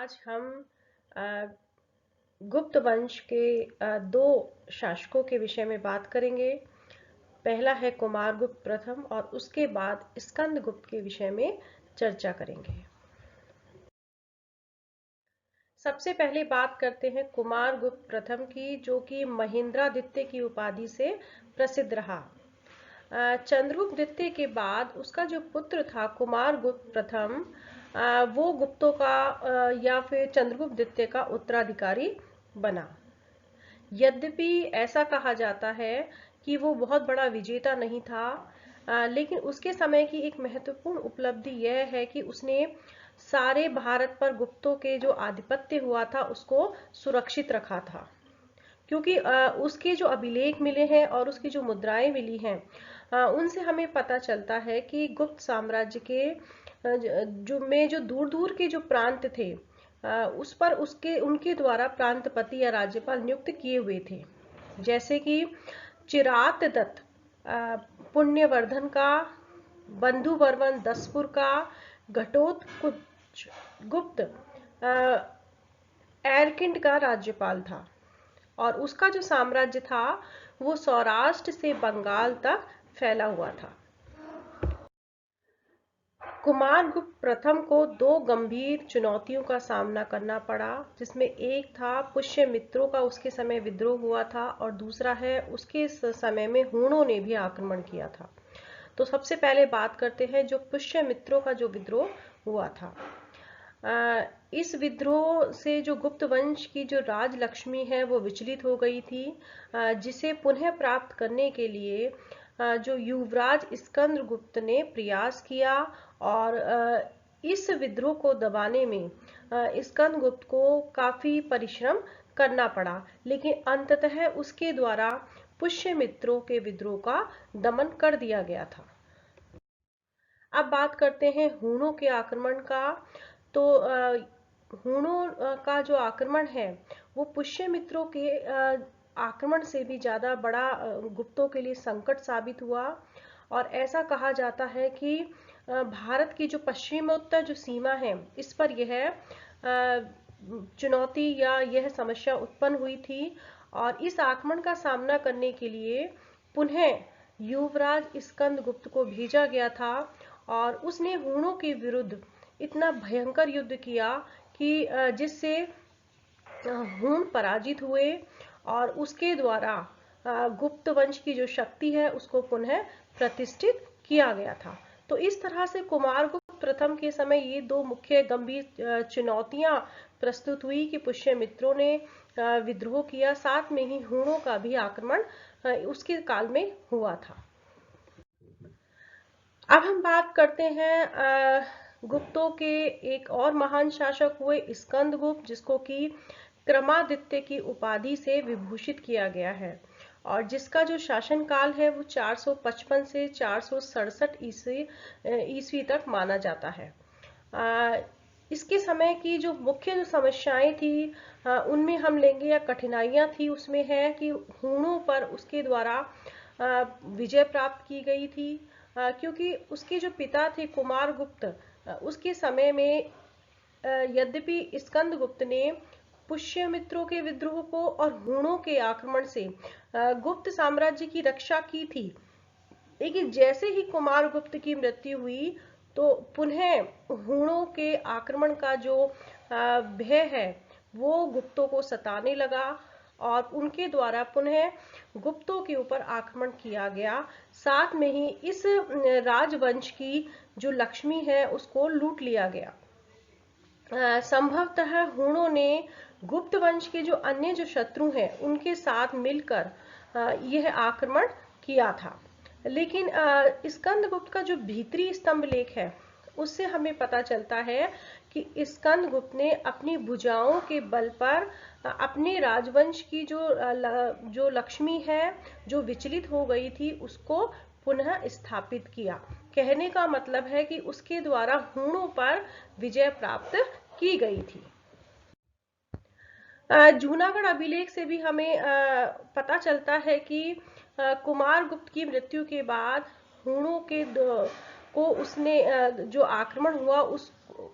आज हम अ, गुप्त वंश के दो शासकों के विषय में बात करेंगे। पहला है कुमारगुप्त प्रथम और उसके बाद स्कंदगुप्त के विषय में चर्चा करेंगे। सबसे पहले बात करते हैं कुमारगुप्त प्रथम की, जो कि महेंद्रादित्य की उपाधि से प्रसिद्ध रहा। चंद्रगुप्त द्वितीय के बाद उसका जो पुत्र था कुमारगुप्त प्रथम, वो गुप्तों का या फिर चंद्रगुप्त द्वितीय का उत्तराधिकारी बना। यद्यपि ऐसा कहा जाता है कि वो बहुत बड़ा विजेता नहीं था, लेकिन उसके समय की एक महत्वपूर्ण उपलब्धि यह है कि उसने सारे भारत पर गुप्तों के जो आधिपत्य हुआ था उसको सुरक्षित रखा था। क्योंकि उसके जो अभिलेख मिले हैं और उसकी जो मुद्राएं मिली हैं, उनसे हमें पता चलता है कि गुप्त साम्राज्य के जो दूर दूर के जो प्रांत थे, उस पर उनके द्वारा प्रांतपति या राज्यपाल नियुक्त किए हुए थे। जैसे कि चिरात दत्त पुण्यवर्धन का, बंधुवर्मन दसपुर का, घटोत्कच गुप्त एरकिंड का राज्यपाल था और उसका जो साम्राज्य था वो सौराष्ट्र से बंगाल तक फैला हुआ था। कुमारगुप्त प्रथम को दो गंभीर चुनौतियों का सामना करना पड़ा, जिसमें एक था पुष्यमित्रों का उसके समय विद्रोह हुआ था और दूसरा है उसके समय में हूणों ने भी आक्रमण किया था। तो सबसे पहले बात करते हैं जो पुष्यमित्रों का जो विद्रोह हुआ था। इस विद्रोह से जो गुप्त वंश की जो राजलक्ष्मी है वो विचलित हो गई थी, जिसे पुनः प्राप्त करने के लिए जो युवराज स्कंदगुप्त ने प्रयास किया और इस विद्रोह को दबाने में स्कंदगुप्त को काफी परिश्रम करना पड़ा, लेकिन अंततः उसके द्वारा पुष्यमित्रों के विद्रोह का दमन कर दिया गया था। अब बात करते हैं हूणों के आक्रमण का। तो हूणों का जो आक्रमण है वो पुष्यमित्रों के आक्रमण से भी ज्यादा बड़ा गुप्तों के लिए संकट साबित हुआ। और ऐसा कहा जाता है कि भारत की जो पश्चिमोत्तर जो सीमा है इस पर यह चुनौती या यह समस्या उत्पन्न हुई थी और इस आक्रमण का सामना करने के लिए पुनः युवराज स्कंदगुप्त को भेजा गया था और उसने हूणों के विरुद्ध इतना भयंकर युद्ध किया कि जिससे हूण पराजित हुए और उसके द्वारा गुप्त वंश की जो शक्ति है उसको पुनः प्रतिष्ठित किया गया था। तो इस तरह से कुमारगुप्त प्रथम के समय ये दो मुख्य गंभीर चुनौतियां प्रस्तुत हुई कि पुष्यमित्रों ने विद्रोह किया, साथ में ही हूणों का भी आक्रमण उसके काल में हुआ था। अब हम बात करते हैं गुप्तों के एक और महान शासक हुए स्कंदगुप्त, जिसको कि क्रमादित्य की उपाधि से विभूषित किया गया है और जिसका जो शासन काल है वो 455 से 467 ईस्वी तक माना जाता है। इसके समय की जो मुख्य जो समस्याएं थी उनमें हम लेंगे या कठिनाइयां थी उसमें है कि हूणों पर उसके द्वारा विजय प्राप्त की गई थी, क्योंकि उसके जो पिता थे कुमारगुप्त, उसके समय में यद्यपि स्कंदगुप्त ने पुष्यमित्रों के विद्रोह को और हूणों के आक्रमण से गुप्त साम्राज्य की रक्षा की थी, लेकिन जैसे ही कुमारगुप्त की मृत्यु हुई तो पुनः हूणों के आक्रमण का जो भय है वो गुप्तों को सताने लगा और उनके द्वारा पुनः गुप्तों के ऊपर आक्रमण किया गया। साथ में ही इस राजवंश की जो लक्ष्मी है उसको लूट लिया गया। संभवतः हूणों ने गुप्त वंश के जो अन्य जो शत्रु हैं उनके साथ मिलकर यह आक्रमण किया था। लेकिन स्कंदगुप्त का जो भीतरी स्तंभ लेख है उससे हमें पता चलता है कि स्कंदगुप्त ने अपनी भुजाओं के बल पर अपने राजवंश की जो लक्ष्मी है जो विचलित हो गई थी उसको पुनः स्थापित किया। कहने का मतलब है कि उसके द्वारा हूणों पर विजय प्राप्त की गई थी। जूनागढ़ अभिलेख से भी हमें पता चलता है कि कुमारगुप्त की मृत्यु के बाद हूणों के को उसने जो आक्रमण हुआ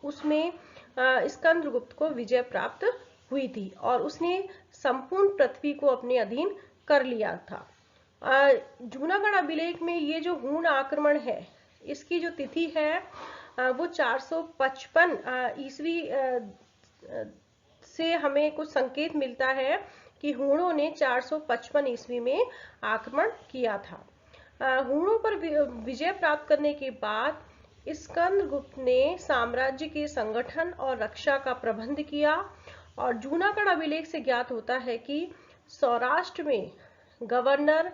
उसमें स्कंदगुप्त को विजय प्राप्त हुई थी और उसने संपूर्ण पृथ्वी को अपने अधीन कर लिया था। जूनागढ़ अभिलेख में ये जो हूण आक्रमण है, इसकी जो तिथि है वो 455 ईस्वी से हमें कुछ संकेत मिलता है कि हूणों ने 455 ईस्वी में आक्रमण किया था। हूणों पर विजय प्राप्त करने के बाद स्कंदगुप्त ने साम्राज्य के संगठन और रक्षा का प्रबंध किया और जूनागढ़ अभिलेख से ज्ञात होता है कि सौराष्ट्र में गवर्नर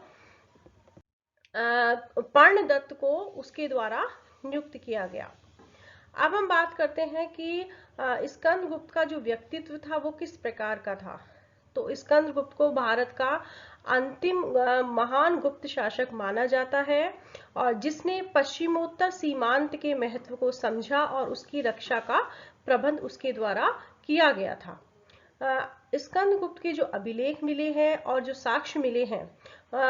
पर्णदत्त को उसके द्वारा नियुक्त किया गया। अब हम बात करते हैं कि स्कंदगुप्त का जो व्यक्तित्व था वो किस प्रकार का था। तो स्कंदगुप्त को भारत का अंतिम महान गुप्त शासक माना जाता है और जिसने पश्चिमोत्तर सीमांत के महत्व को समझा और उसकी रक्षा का प्रबंध उसके द्वारा किया गया था। स्कंदगुप्त के जो अभिलेख मिले हैं और जो साक्ष्य मिले हैं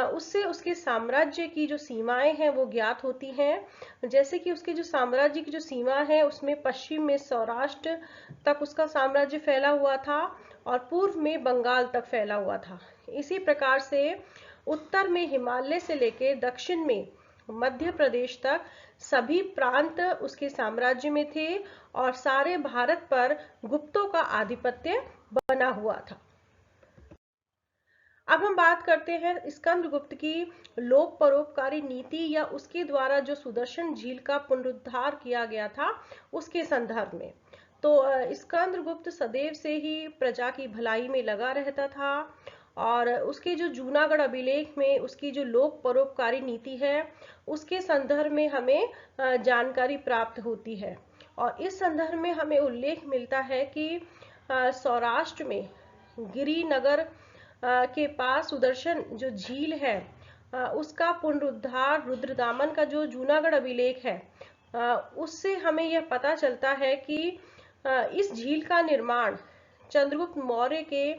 उससे उसके साम्राज्य की जो सीमाएं हैं वो ज्ञात होती हैं। जैसे कि उसके जो साम्राज्य की जो सीमा है उसमें पश्चिम में सौराष्ट्र तक उसका साम्राज्य फैला हुआ था और पूर्व में बंगाल तक फैला हुआ था। इसी प्रकार से उत्तर में हिमालय से लेकर दक्षिण में मध्य प्रदेश तक सभी प्रांत उसके साम्राज्य में थे और सारे भारत पर गुप्तों का आधिपत्य बना हुआ था। अब हम बात करते हैं स्कंदगुप्त की लोक परोपकारी नीति या उसके द्वारा जो सुदर्शन झील का पुनरुद्धार किया गया था उसके संदर्भ में। तो स्कंदगुप्त सदैव से ही प्रजा की भलाई में लगा रहता था और उसके जो जूनागढ़ अभिलेख में उसकी जो लोक परोपकारी नीति है उसके संदर्भ में हमें जानकारी प्राप्त होती है और इस संदर्भ में हमें उल्लेख मिलता है कि सौराष्ट्र में गिरिनगर के पास सुदर्शन जो झील है उसका पुनरुद्धार रुद्रदामन का जो जूनागढ़ अभिलेख है उससे हमें यह पता चलता है कि इस झील का निर्माण चंद्रगुप्त मौर्य के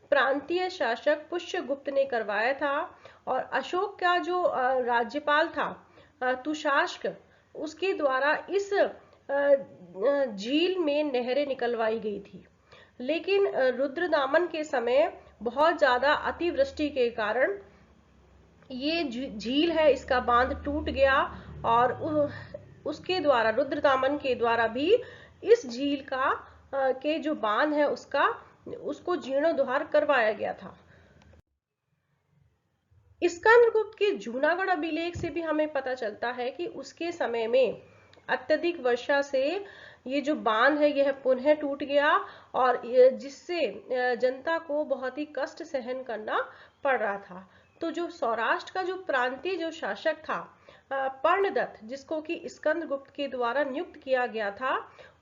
प्रांतीय शासक पुष्यगुप्त ने करवाया था और अशोक का जो राज्यपाल था तुशास्क उसके द्वारा इस झील में नहरें निकलवाई गई थी। लेकिन रुद्रदामन के समय बहुत ज्यादा अतिवृष्टि के कारण ये झील है इसका बांध टूट गया और उसके द्वारा रुद्रदामन के द्वारा भी इस झील का के जो बांध है उसको जीर्णोद्धार करवाया गया था। स्कंदगुप्त के जूनागढ़ अभिलेख से भी हमें पता चलता है कि उसके समय में अत्यधिक वर्षा से ये जो बांध है यह पुनः टूट गया और जिससे जनता को बहुत ही कष्ट सहन करना पड़ रहा था। तो जो सौराष्ट्र का जो प्रांतीय जो शासक था पर्णदत्त जिसको कि स्कंदगुप्त के द्वारा नियुक्त किया गया था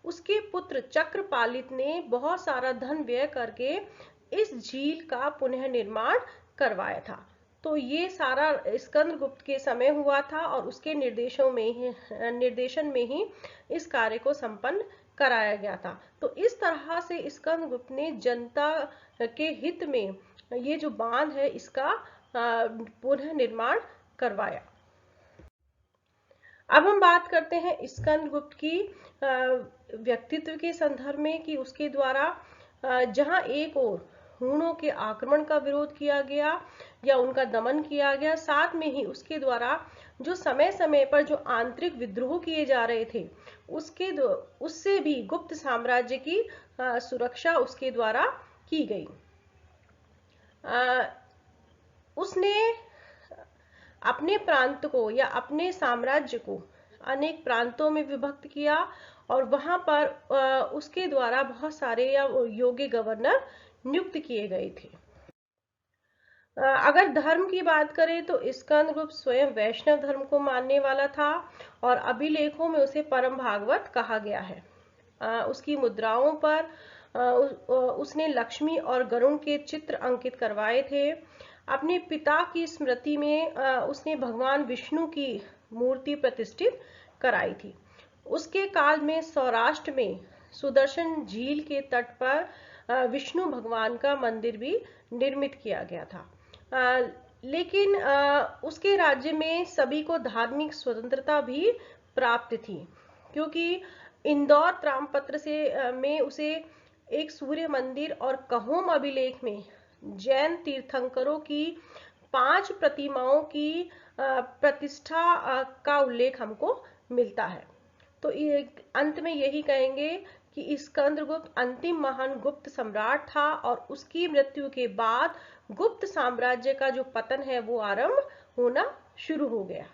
उसके पुत्र चक्रपालित ने बहुत सारा धन व्यय करके इस झील का पुनः निर्माण करवाया था। तो ये सारा स्कंदगुप्त के समय हुआ था और उसके निर्देशन में ही इस कार्य को संपन्न कराया गया था। तो इस तरह से स्कंदगुप्त ने जनता के हित में ये जो बांध है इसका पुनः निर्माण करवाया। अब हम बात करते हैं स्कंदगुप्त की व्यक्तित्व के संदर्भ में कि उसके द्वारा जहां एक ओर हूणों के आक्रमण का विरोध किया गया या उनका दमन किया गया, साथ में ही उसके द्वारा जो समय समय पर जो आंतरिक विद्रोह किए जा रहे थे उससे भी गुप्त साम्राज्य की सुरक्षा उसके द्वारा की गई। उसने अपने प्रांत को या अपने साम्राज्य को अनेक प्रांतों में विभक्त किया और वहां पर उसके द्वारा बहुत सारे या योग्य गवर्नर नियुक्त किए गए थे। अगर धर्म की बात करें तो स्कंदगुप्त स्वयं वैष्णव धर्म को मानने वाला था और अभिलेखों में उसे परम भागवत कहा गया है। उसकी मुद्राओं पर उसने लक्ष्मी और गरुण के चित्र अंकित करवाए थे। अपने पिता की स्मृति में उसने भगवान विष्णु की मूर्ति प्रतिष्ठित कराई थी। उसके काल में सौराष्ट्र में सुदर्शन झील के तट पर विष्णु भगवान का मंदिर भी निर्मित किया गया था। लेकिन उसके राज्य में सभी को धार्मिक स्वतंत्रता भी प्राप्त थी क्योंकि इंदौर ताम्रपत्र से में उसे एक सूर्य मंदिर और कहोम अभिलेख में जैन तीर्थंकरों की 5 प्रतिमाओं की प्रतिष्ठा का उल्लेख हमको मिलता है। तो अंत में यही कहेंगे कि स्कंदगुप्त अंतिम महान गुप्त सम्राट था और उसकी मृत्यु के बाद गुप्त साम्राज्य का जो पतन है वो आरंभ होना शुरू हो गया।